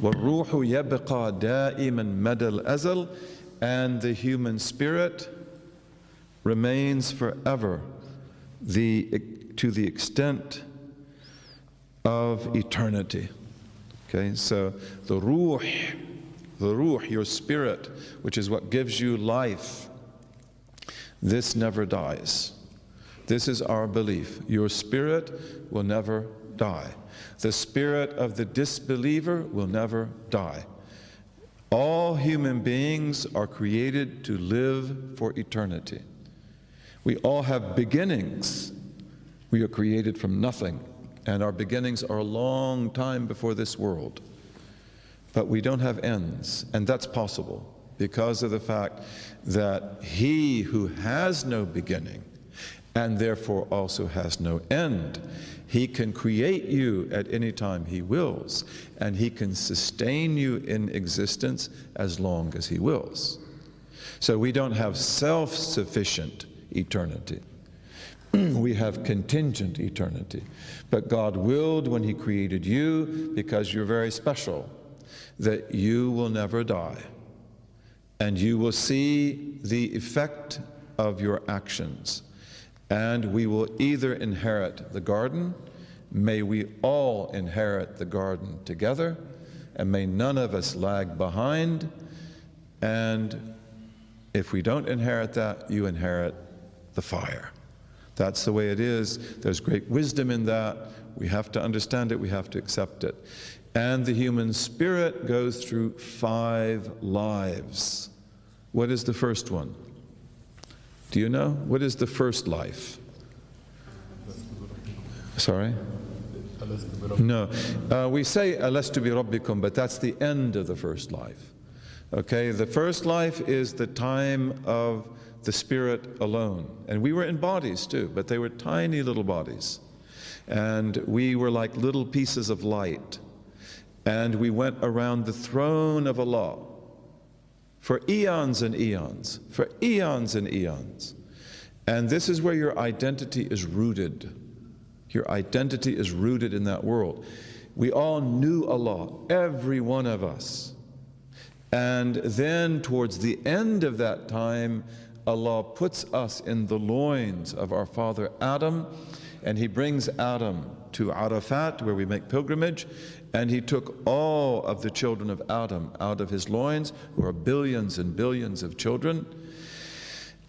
وَالرُّوحُ يَبْقَى دَائِمًا مَدَى الْأَزَلِ, and the human spirit remains forever to the extent of eternity. Okay, so the ruh, your spirit, which is what gives you life, this never dies. This is our belief. Your spirit will never die. The spirit of the disbeliever will never die. All human beings are created to live for eternity. We all have beginnings. We are created from nothing, and our beginnings are a long time before this world. But we don't have ends, and that's possible because of the fact that He who has no beginning and therefore also has no end, He can create you at any time He wills, and He can sustain you in existence as long as He wills. So we don't have self-sufficient eternity. We have contingent eternity. But God willed when He created you, because you're very special, that you will never die. And you will see the effect of your actions. And we will either inherit the garden, may we all inherit the garden together, and may none of us lag behind. And if we don't inherit that, you inherit the fire. That's the way it is. There's great wisdom in that. We have to understand it, we have to accept it. And the human spirit goes through 5 lives. What is the first one? Do you know? What is the first life? Sorry? No. We say alastu bi rabbikum, but that's the end of the first life. Okay, the first life is the time of the spirit alone. And we were in bodies too, but they were tiny little bodies. And we were like little pieces of light. And we went around the throne of Allah for eons and eons, for eons and eons. And this is where your identity is rooted. Your identity is rooted in that world. We all knew Allah, every one of us. And then towards the end of that time, Allah puts us in the loins of our father Adam, and He brings Adam to Arafat, where we make pilgrimage, and He took all of the children of Adam out of his loins, who are billions and billions of children.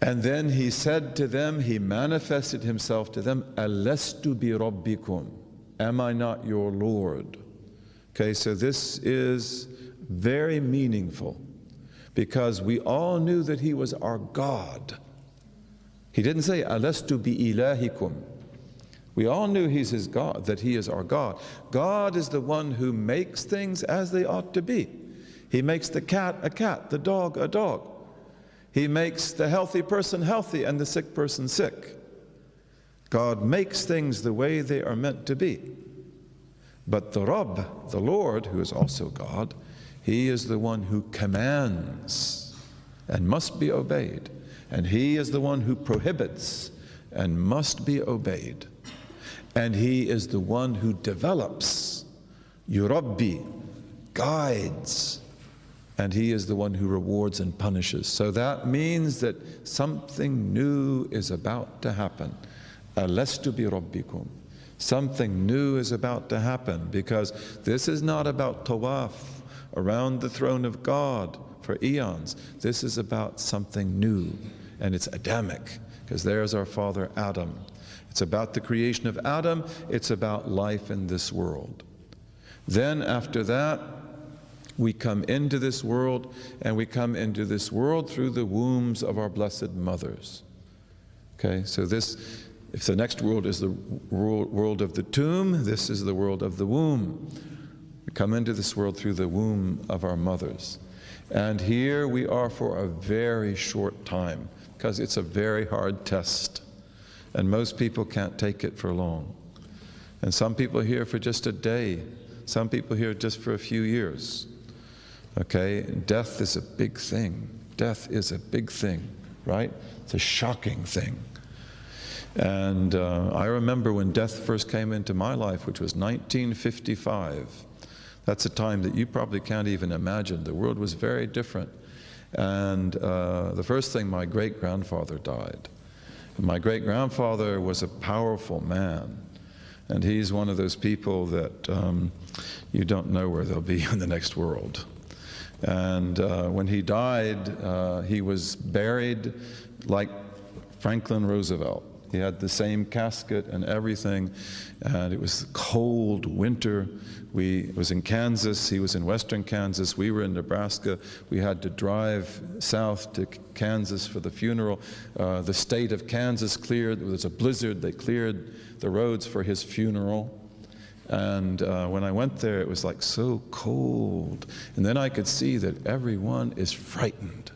And then He said to them, He manifested Himself to them, Alastu bi rabbikum, am I not your Lord? Okay, so this is very meaningful, because we all knew that He was our God. He didn't say, Alastu bi ilahikum. We all knew He's His God, that He is our God. God is the one who makes things as they ought to be. He makes the cat a cat, the dog a dog. He makes the healthy person healthy and the sick person sick. God makes things the way they are meant to be. But the Rabb, the Lord, who is also God, He is the one who commands and must be obeyed. And He is the one who prohibits and must be obeyed. And He is the one who develops, yurabbi, guides, and He is the one who rewards and punishes. So that means that something new is about to happen. Alastu bi rabbikum. Something new is about to happen, because this is not about tawaf around the throne of God for eons. This is about something new, and it's Adamic, because there's our father Adam. It's about the creation of Adam. It's about life in this world. Then after that, we come into this world, and we come into this world through the wombs of our blessed mothers. Okay, so this, if the next world is the world of the tomb, this is the world of the womb. We come into this world through the womb of our mothers. And here we are for a very short time, because it's a very hard test. And most people can't take it for long. And some people are here for just a day. Some people here just for a few years. Okay, death is a big thing. Death is a big thing, right? It's a shocking thing. And I remember when death first came into my life, which was 1955. That's a time that you probably can't even imagine. The world was very different. And the first thing, my great-grandfather died. And my great-grandfather was a powerful man. And he's one of those people that you don't know where they'll be in the next world. And when he died, he was buried like Franklin Roosevelt. He had the same casket and everything, and it was cold winter. It was in Kansas, he was in western Kansas, we were in Nebraska. We had to drive south to Kansas for the funeral. The state of Kansas cleared, there was a blizzard, they cleared the roads for his funeral. And when I went there, it was like so cold. And then I could see that everyone is frightened.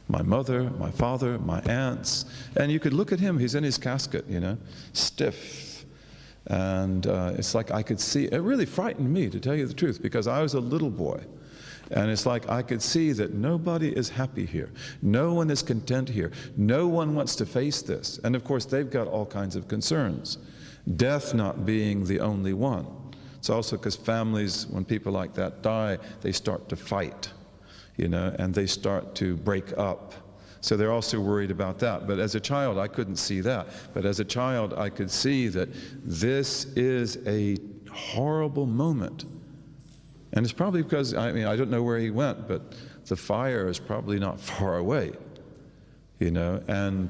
My mother, my father, my aunts, and you could look at him, he's in his casket, you know, stiff. And it's like I could see, it really frightened me, to tell you the truth, because I was a little boy. And it's like I could see that nobody is happy here. No one is content here. No one wants to face this. And of course, they've got all kinds of concerns. Death not being the only one. It's also because families, when people like that die, they start to fight. You know, and they start to break up. So they're also worried about that. But as a child, I couldn't see that. But as a child, I could see that this is a horrible moment. And it's probably because, I mean, I don't know where he went, but the fire is probably not far away, you know. And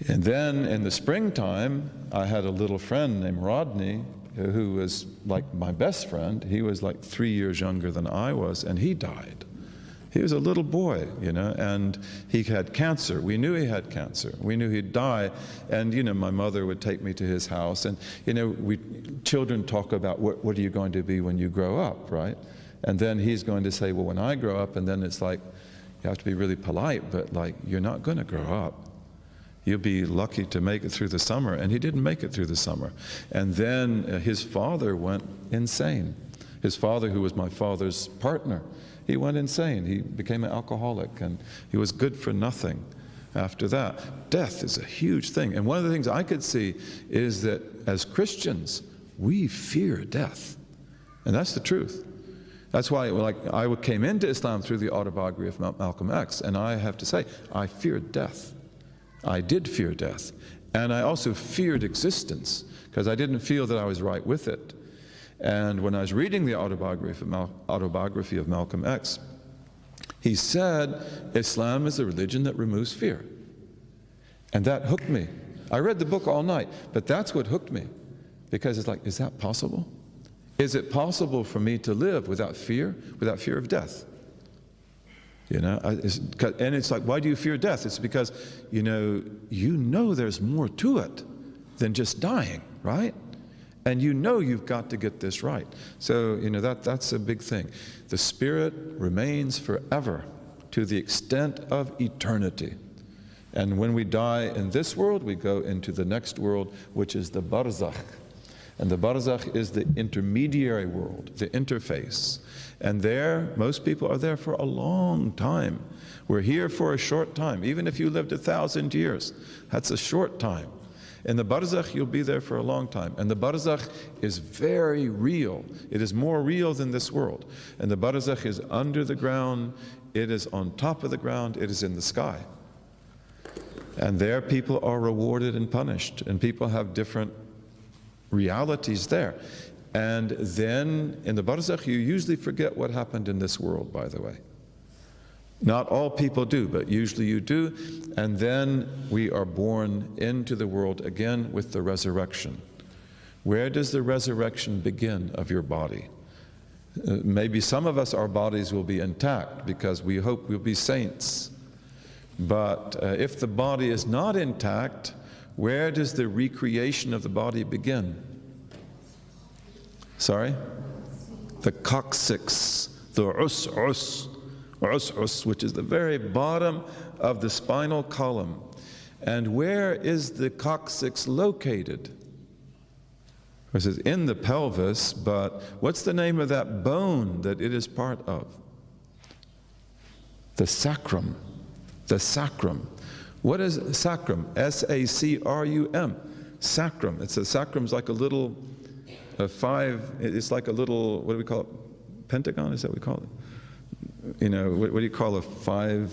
then in the springtime, I had a little friend named Rodney, who was like my best friend. He was like 3 years younger than I was, and he died. He was a little boy, you know, and he had cancer. We knew he had cancer. We knew he'd die, and, you know, my mother would take me to his house, and, you know, children talk about what are you going to be when you grow up, right? And then he's going to say, well, when I grow up, and then it's like, you have to be really polite, but like, you're not going to grow up. You'll be lucky to make it through the summer. And he didn't make it through the summer. And then his father went insane. His father, who was my father's partner, he went insane. He became an alcoholic, and he was good for nothing after that. Death is a huge thing. And one of the things I could see is that as Christians, we fear death. And that's the truth. That's why, like, I came into Islam through the autobiography of Malcolm X, and I have to say, I feared death. I did fear death, and I also feared existence, because I didn't feel that I was right with it. And when I was reading the autobiography of Malcolm X, he said, Islam is a religion that removes fear. And that hooked me. I read the book all night, but that's what hooked me, because it's like, is that possible? Is it possible for me to live without fear of death? You know, and it's like, why do you fear death? It's because, you know there's more to it than just dying, right? And you know you've got to get this right. So, you know, that's a big thing. The spirit remains forever to the extent of eternity. And when we die in this world, we go into the next world, which is the barzakh. And the barzakh is the intermediary world, the interface. And there, most people are there for a long time. We're here for a short time. Even if you lived 1,000 years, that's a short time. In the barzakh, you'll be there for a long time. And the barzakh is very real. It is more real than this world. And the barzakh is under the ground, it is on top of the ground, it is in the sky. And there people are rewarded and punished, and people have different realities there. And then in the barzakh, you usually forget what happened in this world, by the way. Not all people do, but usually you do. And then we are born into the world again with the resurrection. Where does the resurrection begin of your body? Maybe some of us, our bodies will be intact because we hope we'll be saints. But if the body is not intact, where does the recreation of the body begin? Sorry? The coccyx, the us, which is the very bottom of the spinal column. And where is the coccyx located? It says in the pelvis, but what's the name of that bone that it is part of? The sacrum. The sacrum. What is sacrum? S-A-C-R-U-M. Sacrum. It's a sacrum's like a little it's like a little, what do we call it? Pentagon, is that what we call it? You know, what do you call a five,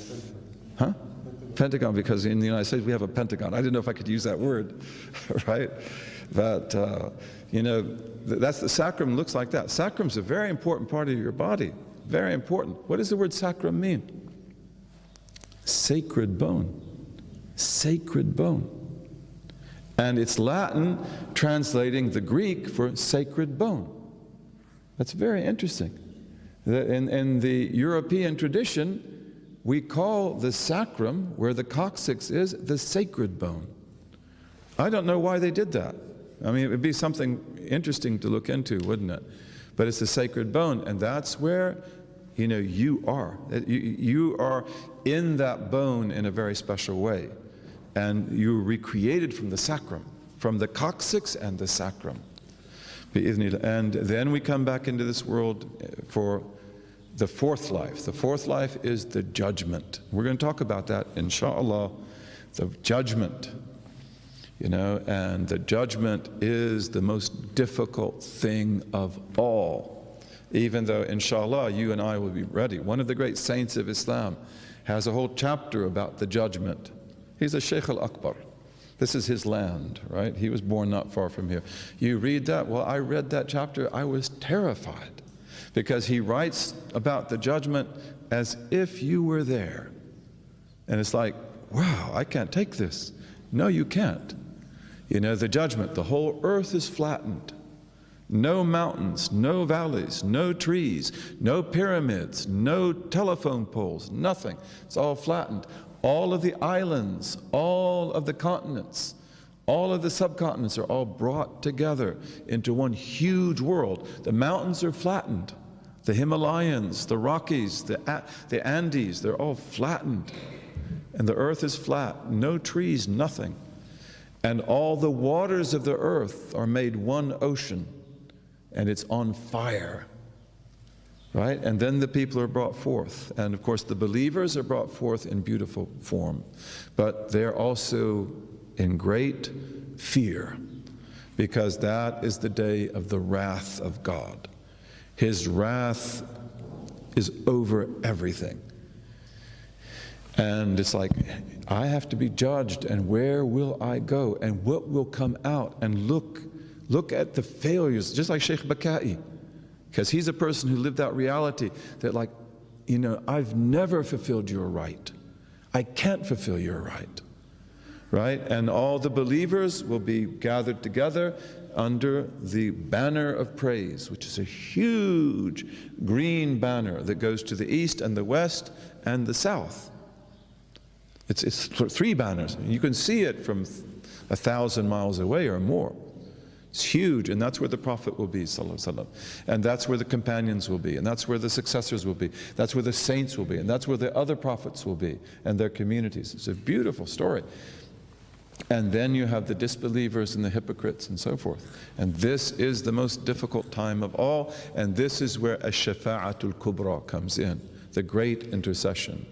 huh? Pentagon, because in the United States we have a Pentagon. I didn't know if I could use that word, right? But, you know, that's the sacrum looks like that. Sacrum's a very important part of your body, very important. What does the word sacrum mean? Sacred bone, sacred bone. And it's Latin translating the Greek for sacred bone. That's very interesting. In the European tradition, we call the sacrum, where the coccyx is, the sacred bone. I don't know why they did that. I mean, it would be something interesting to look into, wouldn't it? But it's the sacred bone, and that's where, you know, you are. You are in that bone in a very special way. And you were recreated from the sacrum, from the coccyx and the sacrum. And then we come back into this world for the fourth life. The fourth life is the judgment. We're going to talk about that, inshallah, the judgment. You know, and the judgment is the most difficult thing of all. Even though, inshallah, you and I will be ready. One of the great saints of Islam has a whole chapter about the judgment. He's a Sheikh al-Akbar. This is his land, right? He was born not far from here. You read that? Well, I read that chapter. I was terrified because he writes about the judgment as if you were there. And it's like, wow, I can't take this. No, you can't. You know, the judgment, the whole earth is flattened. No mountains, no valleys, no trees, no pyramids, no telephone poles, nothing. It's all flattened. All of the islands, all of the continents, all of the subcontinents are all brought together into one huge world. The mountains are flattened. The Himalayas, the Rockies, the Andes, they're all flattened. And the earth is flat, no trees, nothing. And all the waters of the earth are made one ocean, and it's on fire. Right? And then the people are brought forth. And of course, the believers are brought forth in beautiful form. But they're also in great fear, because that is the day of the wrath of God. His wrath is over everything. And it's like, I have to be judged, and where will I go? And what will come out? And look at the failures, just like Sheikh Bakai. Because he's a person who lived out reality that, like, you know, I've never fulfilled your right. I can't fulfill your right. Right? And all the believers will be gathered together under the banner of praise, which is a huge green banner that goes to the east and the west and the south. It's three banners. You can see it from 1,000 miles away or more. It's huge, and that's where the Prophet will be, sallallahu alaihi wasallam. And that's where the companions will be, and that's where the successors will be. That's where the saints will be, and that's where the other prophets will be, and their communities. It's a beautiful story. And then you have the disbelievers and the hypocrites and so forth. And this is the most difficult time of all, and this is where ash-shafa'atul kubra comes in, the great intercession.